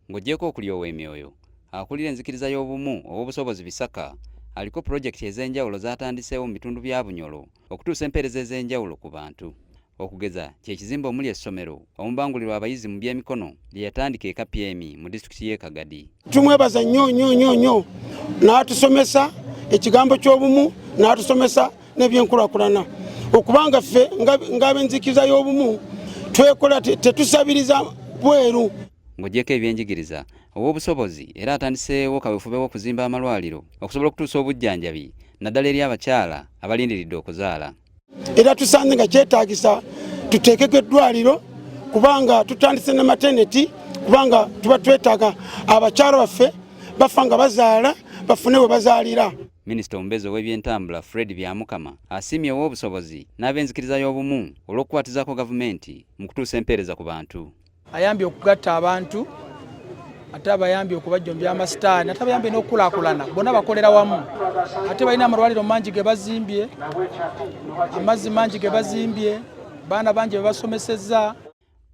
ng'oggyeko okulyowa emyoyo akulira enzikiriza y'obumu obw'obusobozi Bisaka aliko pulojekiti ez'enjawulo z'atandiseewo mu bitundu bya Bunyolo okutuusa empeereza ez'enjawulo ku bantu. Okugeza kye kizimbe omuli essomero omubangulirwa abayizi mu by'emikono lye yatandika e KPM mu disitulikiti y'e Kagadi. Tumwebaza nnyo n'atusomesa ekigambo ky'obumu n'atusomesa n'ebyenkulaakulana okubanga ffe ng'ab'enzikiriza y'obumu twekola tetusabiriza bweru. Ng'oggyeko ebyenjigiriza obw'obusobozi era atandiseewo kaweefube w'okuzimba amalwaliro okusobola okutuusa obujjanjabi naddala eri abakyala abalindiridde okuzaala. Era tusanze nga kyetaagisa tuteekeko eddwaliro kubanga tutandise ne maternity kubanga tuba twetaaga abakyala baffe bafa nga bazaala bafune we bazaalira. Minisita omubeezi ow'ebyentambula Byamukama asiimye ow'obusobozi n'ab'enzikiriza y'obumu olw'okukwatizaako gavumenti mu kutuusa empeereza ku bantu. Ayambye okugatta abantu ate abayambye okubajjombya amasitaani ate abayambye n'okukulaakulana bonna bakolera wamu ate balina amalwaliro mangi ge bazimbye amazzi mangi ge bazimbye baana bangi be basomesezza.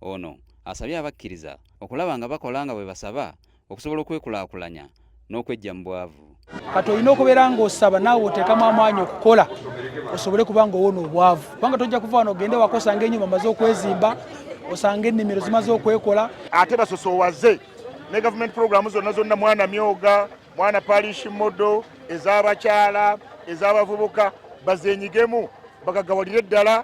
Ono asabye abakkiriza okulaba nga bakola nga bwe basaba okusobola okwekulaakulanya n'okwejja mu bwavu. Kati olina okubeera ng'osaba naawe oteekamu amaanyi okukola osobole kuba ng'owona obwavu kubanga tojja kuva wano ogende wako osanga ennyumba maze okwezimba osanga ennimiro zimaze okwekola. Ate basosoowaze ne gavumenti puroguramu zonna mwana myoga mwana palish modo ez'abakyala ez'abavubuka bazeenyigemu bagagawalire eddala.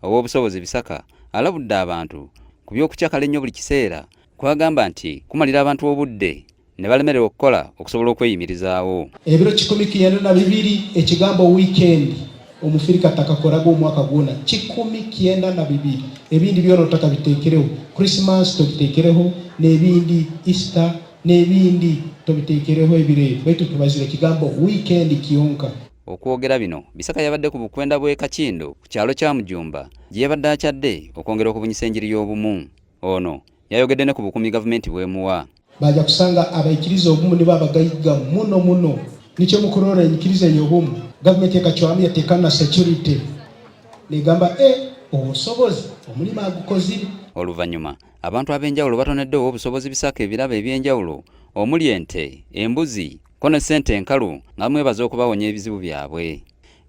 Ow'obusobozi Bisaka alabudde abantu ku by'okukyakala ennyo buli kiseera kwagamba nti kumalira abantu obudde ne balemererwa okukola okusobola okweyimirizaawo. Ebiro 192 ekigambo weekend omufirika takakoraga omwaka gwona 192 ebindi byona takabiteekereho Christmas tobiteekereho n'ebindi Easter n'ebindi tobiteekereho ebire baitu tubazira ekigambo weekend kiyonka. Okwogera bino Bisaka yabadde ku bukwenda bw'e Kakindo ku kyalo kya Mujumba gye yabadde akyadde okwongera okubunyisa enjiri y'obumu. Ono yayogedde ne ku bukumi gavumenti bw'emuwa. Baja kusanga abaikiriza obumu ne babagayiga muno nikyo mukurora enyikiriza y'obumu gavumenti ekachwami yatekana security negamba obusobozi omulimu agukozire. Oluvannyuma abantu ab'enjawulo batonedde obusobozi Bisaka ebirabo eby'enjawulo omuli ente, embuzi ko ne ssente enkalu nga mwebaza okubawonya ebizibu byabwe.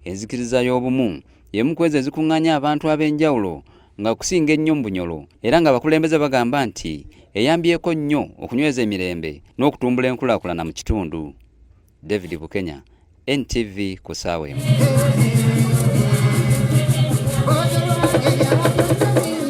Enzikiriza y'obumu y'emu ku ezo ezikuŋŋaanya abantu ab'enjawulo nga kusinga ennyo mu Bunyolo era nga abakulembeze bagamba nti eyambyeko nnyo okunyweza emirembe n'okutumbula enkulaakulana mu kitundu. David Bukenya, NTV ku ssaawa emu.